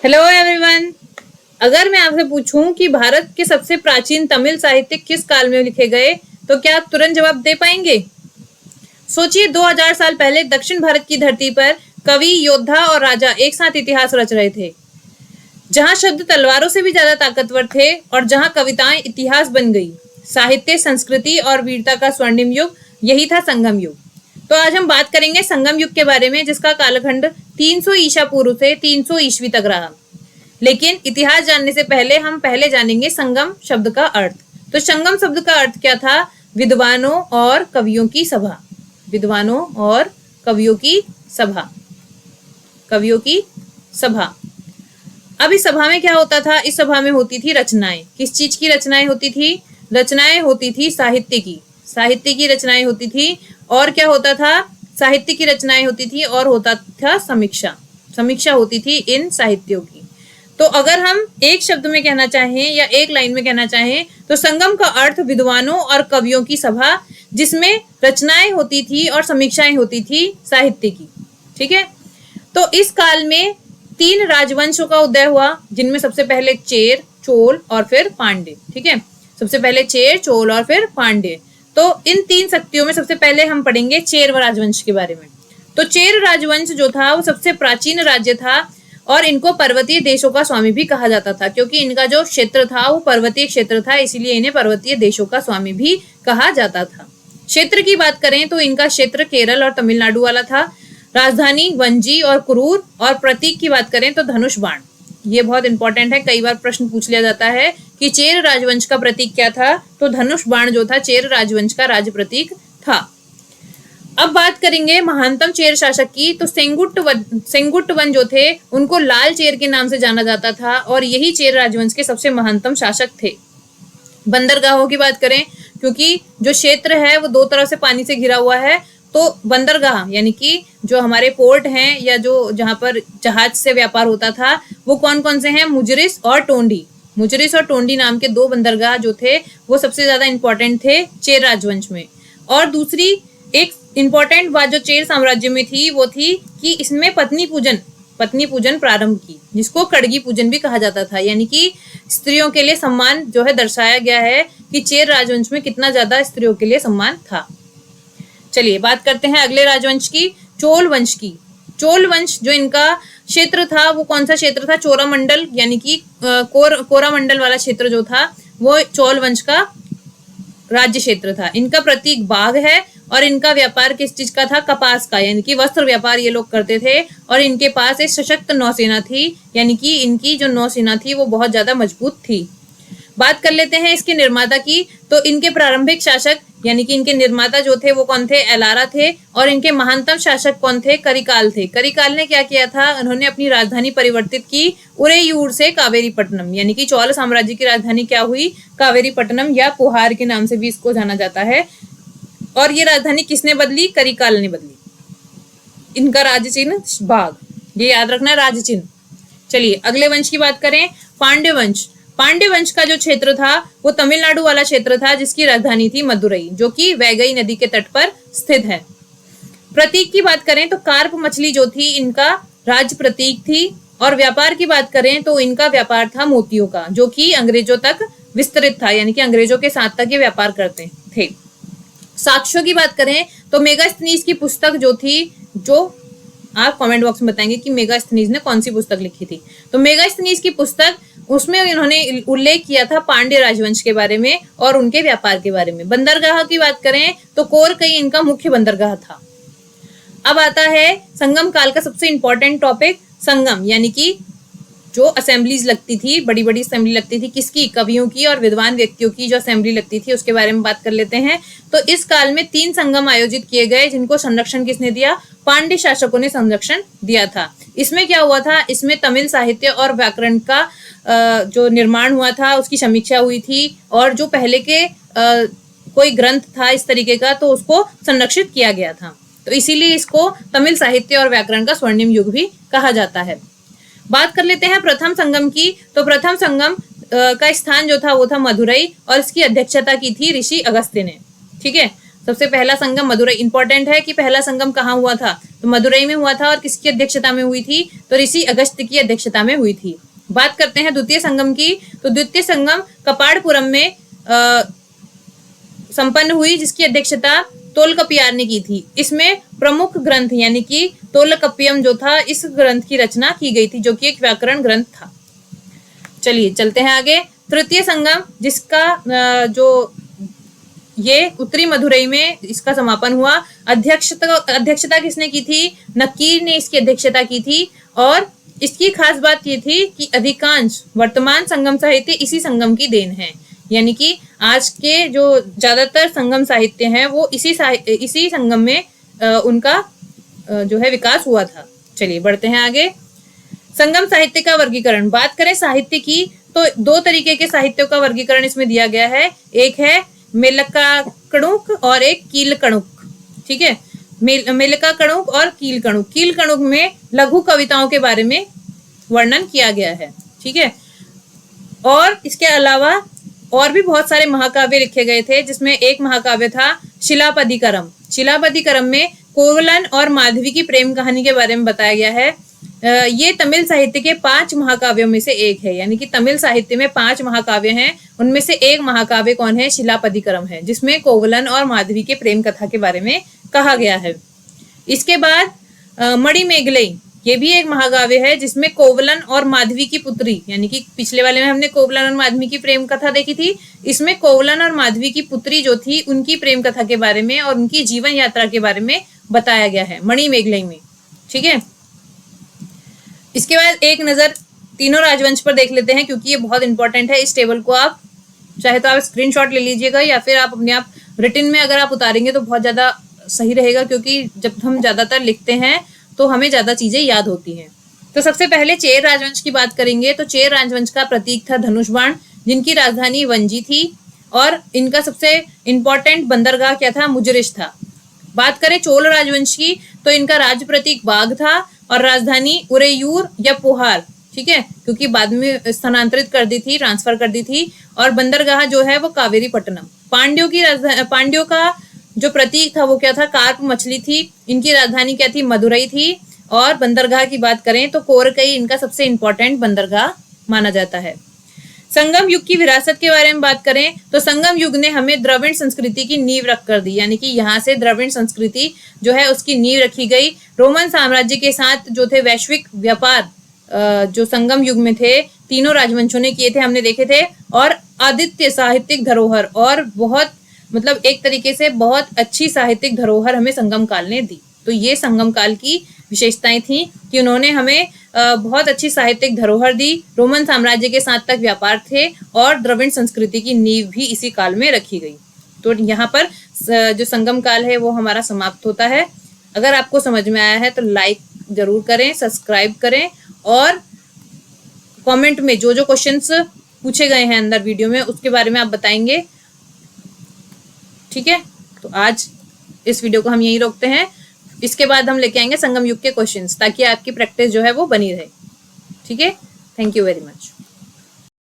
Hello everyone. अगर मैं आपसे पूछूं कि भारत के सबसे प्राचीन तमिल साहित्य किस काल में लिखे गए तो क्या आप तुरंत जवाब दे पाएंगे? सोचिए, 2000 साल पहले दक्षिण भारत की धरती पर कवि, योद्धा और राजा एक साथ इतिहास रच रहे थे। जहां शब्द तलवारों से भी ज्यादा ताकतवर थे और जहां कविताएं इतिहास बन गई। साहित्य, संस्कृति और वीरता का स्वर्णिम युग, यही था संगम युग। तो आज हम बात करेंगे संगम युग के बारे में, जिसका कालखंड 300 ईसा पूर्व से 300 ईस्वी तक रहा। लेकिन इतिहास जानने से पहले हम पहले जानेंगे संगम शब्द का अर्थ। तो संगम शब्द का अर्थ क्या था? विद्वानों और कवियों की सभा। विद्वानों और कवियों की सभा। कवियों की सभा। अब इस सभा में क्या होता था? इस सभा में होती थी रचनाएं। किस चीज की रचनाएं होती थी? रचनाएं होती थी साहित्य की। साहित्य की रचनाएं होती थी। और क्या होता था? साहित्य की रचनाएं होती थी और होता था समीक्षा। समीक्षा होती थी इन साहित्यों की। तो अगर हम एक शब्द में कहना चाहें या एक लाइन में कहना चाहें तो संगम का अर्थ विद्वानों और कवियों की सभा, जिसमें रचनाएं होती थी और समीक्षाएं होती थी साहित्य की। ठीक है। तो इस काल में 3 राजवंशों का उदय हुआ, जिनमें सबसे पहले चेर, चोल और फिर पांड्य। ठीक है। सबसे पहले चेर, चोल और फिर पांड्य। तो इन 3 शक्तियों में सबसे पहले हम पढ़ेंगे चेर राजवंश के बारे में। तो चेर राजवंश जो था वो सबसे प्राचीन राज्य था और इनको पर्वतीय देशों का स्वामी भी कहा जाता था, क्योंकि इनका जो क्षेत्र था वो पर्वतीय क्षेत्र था, इसीलिए इन्हें पर्वतीय देशों का स्वामी भी कहा जाता था। क्षेत्र की बात करें तो इनका क्षेत्र केरल और तमिलनाडु वाला था। राजधानी वंजी और कुरूर। और प्रतीक की बात करें तो धनुष बाण। ये बहुत इंपॉर्टेंट है, कई बार प्रश्न पूछ लिया जाता है कि चेर राजवंश का प्रतीक क्या था। तो धनुष बाण जो था चेर राजवंश का राज प्रतीक था। अब बात करेंगे महानतम चेर शासक की। तो सेंगुट्टवन जो थे उनको लाल चेर के नाम से जाना जाता था और यही चेर राजवंश के सबसे महानतम शासक थे। बंदरगाहों की बात करें, क्योंकि जो क्षेत्र है वो 2 तरफ से पानी से घिरा हुआ है, तो बंदरगाह यानी कि जो हमारे पोर्ट हैं या जो जहां पर जहाज से व्यापार होता था वो कौन कौन से हैं? मुजरिस और टोंडी। मुजरिस और टोंडी नाम के 2 बंदरगाह जो थे वो सबसे ज्यादा इंपॉर्टेंट थे चेर राजवंश में। और दूसरी एक इंपॉर्टेंट बात जो चेर साम्राज्य में थी वो थी कि इसमें पत्नी पूजन प्रारंभ की, जिसको कड़गी पूजन भी कहा जाता था। यानी कि स्त्रियों के लिए सम्मान जो है दर्शाया गया है कि चेर राजवंश में कितना ज्यादा स्त्रियों के लिए सम्मान था। चलिए बात करते हैं अगले राजवंश की, चोल वंश की। चोल वंश जो इनका क्षेत्र था वो कौन सा क्षेत्र था? चोरामंडल यानी कि कोरामंडल वाला क्षेत्र जो था वो चोल वंश का राज्य क्षेत्र था। इनका प्रतीक बाघ है और इनका व्यापार किस चीज का था? कपास का, यानी कि वस्त्र व्यापार ये लोग करते थे। और इनके पास एक सशक्त नौसेना थी, यानी कि इनकी जो नौसेना थी वो बहुत ज्यादा मजबूत थी। बात कर लेते हैं इसके निर्माता की। तो इनके प्रारंभिक शासक यानी कि इनके निर्माता जो थे वो कौन थे? एलारा थे। और इनके महानतम शासक कौन थे? करिकाल थे। करिकाल ने क्या किया था? उन्होंने अपनी राजधानी परिवर्तित की उरेयूर से कावेरीपट्टनम, यानी कि चोल साम्राज्य की राजधानी क्या हुई? कावेरीपट्टनम या पुहार के नाम से भी इसको जाना जाता है। और ये राजधानी किसने बदली? करिकाल ने बदली। इनका राज्य चिन्ह बाघ, ये याद रखना, राज्य चिन्ह। चलिए अगले वंश की बात करें, पांड्य वंश। पांड्य वंश का जो क्षेत्र था वो तमिलनाडु वाला क्षेत्र था, जिसकी राजधानी थी मदुरई, जो कि वैगई नदी के तट पर स्थित है। प्रतीक की बात करें तो कार्प मछली जो थी इनका राज्य प्रतीक थी। और व्यापार की बात करें तो इनका व्यापार था मोतियों का, जो कि अंग्रेजों तक विस्तृत था, यानी कि अंग्रेजों के साथ तक ये व्यापार करते थे। साक्ष्यों की बात करें तो मेगास्थनीज की पुस्तक जो थी, जो आप कमेंट बॉक्स में बताएंगे कि मेगास्थनीज ने कौन सी पुस्तक लिखी थी। तो मेगास्थनीज की पुस्तक, उसमें इन्होंने उल्लेख किया था पांड्य राजवंश के बारे में और उनके व्यापार के बारे में। बंदरगाह की बात करें तो कोरकई इनका मुख्य बंदरगाह था। अब आता है संगम काल का सबसे इंपॉर्टेंट टॉपिक, संगम, यानी कि जो असेंबलीज लगती थी, बड़ी बड़ी असेंबली लगती थी, किसकी? कवियों की और विद्वान व्यक्तियों की जो असेंबली लगती थी उसके बारे में बात कर लेते हैं। तो इस काल में 3 संगम आयोजित किए गए, जिनको संरक्षण किसने दिया? पांड्य शासकों ने संरक्षण दिया था। इसमें क्या हुआ था? इसमें तमिल साहित्य और व्याकरण का जो निर्माण हुआ था उसकी समीक्षा हुई थी, और जो पहले के कोई ग्रंथ था इस तरीके का तो उसको संरक्षित किया गया था। तो इसीलिए इसको तमिल साहित्य और व्याकरण का स्वर्णिम युग भी कहा जाता है। बात कर लेते हैं प्रथम संगम की। तो प्रथम संगम का स्थान जो था वो था मदुरई और इसकी अध्यक्षता की थी ऋषि अगस्त्य ने। ठीक है। सबसे पहला संगम मदुरई। इंपॉर्टेंट है कि पहला संगम कहाँ हुआ था? तो मदुरई में हुआ था और किसकी अध्यक्षता में हुई थी, तो ऋषि अगस्त्य की अध्यक्षता में हुई थी। बात करते हैं द्वितीय संगम की, तो द्वितीय संगम कपाड़पुरम में संपन्न हुई, जिसकी अध्यक्षता तोलकपियार ने की थी। इसमें प्रमुख ग्रंथ यानी कि तोलकप्पियम जो था, इस ग्रंथ की रचना की गई थी, जो कि एक व्याकरण ग्रंथ था। चलिए चलते हैं आगे। तृतीय संगम, जिसका जो ये उत्तरी मदुरई में इसका समापन हुआ। अध्यक्षता किसने की थी? नकीर ने इसकी अध्यक्षता की थी। और इसकी खास बात ये थी कि अधिकांश वर्तमान संगम साहित्य इसी संगम की देन है, यानी कि आज के जो ज्यादातर संगम साहित्य हैं वो इसी संगम में उनका जो है विकास हुआ था। चलिए बढ़ते हैं आगे। संगम साहित्य का वर्गीकरण, बात करें साहित्य की तो दो तरीके के साहित्यों का वर्गीकरण इसमें दिया गया है। एक है मेलकाकणुक और एक कीलकणुक। ठीक है, मेलकाकणुक और कीलकणुक। कीलकणुक में लघु कविताओं के बारे में वर्णन किया गया है। ठीक है, और इसके अलावा और भी बहुत सारे महाकाव्य लिखे गए थे, जिसमें एक महाकाव्य था शिलापदिकरम। शिलापदिकरम में कोवलन और माधवी की प्रेम कहानी के बारे में बताया गया है। ये तमिल साहित्य के 5 महाकाव्यों में से एक है, यानी कि तमिल साहित्य में 5 महाकाव्य हैं, उनमें से एक महाकाव्य कौन है? शिलापदिकरम है, जिसमें कोवलन और माधवी के प्रेम कथा के बारे में कहा गया है। इसके बाद मणिमेगलई, ये भी एक महाकाव्य है, जिसमें कोवलन और माधवी की पुत्री, यानी कि पिछले वाले में हमने कोवलन और माधवी की प्रेम कथा देखी थी, इसमें कोवलन और माधवी की पुत्री जो थी उनकी प्रेम कथा के बारे में और उनकी जीवन यात्रा के बारे में बताया गया है मणिमेगलई में। ठीक है, इसके बाद एक नजर तीनों राजवंश पर देख लेते हैं, क्योंकि ये बहुत इंपॉर्टेंट है। इस टेबल को आप चाहे तो आप स्क्रीनशॉट ले लीजिएगा, या फिर आप अपने आप रिटन में अगर आप उतारेंगे तो बहुत ज्यादा सही रहेगा, क्योंकि जब हम ज्यादातर लिखते हैं तो हमें ज्यादा चीजें याद होती हैं। तो सबसे पहले चेर राजवंश की बात करेंगे। तो चेर राजवंश का प्रतीक था धनुष बाण, जिनकी राजधानी वंजी थी, और इनका सबसे इंपॉर्टेंट बंदरगाह क्या था? मुजरिश था। बात करें चोल राजवंश की, तो इनका राज प्रतीक बाघ था और राजधानी उरेयूर या पोहार। ठीक है, क्योंकि बाद में स्थानांतरित कर दी थी, ट्रांसफर कर दी थी, और बंदरगाह जो है वो कावेरी पट्टनम। पांड्यों का जो प्रतीक था वो क्या था? कार्प मछली थी। इनकी राजधानी क्या थी? मदुरई थी। और बंदरगाह की बात करें तो कोरकई इनका सबसे इंपॉर्टेंट बंदरगाह माना जाता है। संगम युग की विरासत के बारे में बात करें तो संगम युग ने हमें द्रविड़ संस्कृति की नींव रख कर दी, यानी कि यहाँ से द्रविड़ संस्कृति जो है उसकी नींव रखी गई। रोमन साम्राज्य के साथ जो थे वैश्विक व्यापार जो संगम युग में थे, तीनों राजवंशों ने किए थे, हमने देखे थे। और आदित्य साहित्यिक धरोहर, और बहुत मतलब एक तरीके से बहुत अच्छी साहित्यिक धरोहर हमें संगम काल ने दी। तो ये संगम काल की विशेषताएं थी कि उन्होंने हमें बहुत अच्छी साहित्यिक धरोहर दी, रोमन साम्राज्य के साथ तक व्यापार थे, और द्रविड़ संस्कृति की नींव भी इसी काल में रखी गई। तो यहाँ पर जो संगम काल है वो हमारा समाप्त होता है। अगर आपको समझ में आया है तो लाइक जरूर करें, सब्सक्राइब करें, और कमेंट में जो जो क्वेश्चंस पूछे गए हैं अंदर वीडियो में उसके बारे में आप बताएंगे। ठीक है, तो आज इस वीडियो को हम यहीं रोकते हैं। इसके बाद हम लेके आएंगे संगम युग के क्वेश्चंस, ताकि आपकी प्रैक्टिस जो है वो बनी रहे। ठीक है, थैंक यू वेरी मच।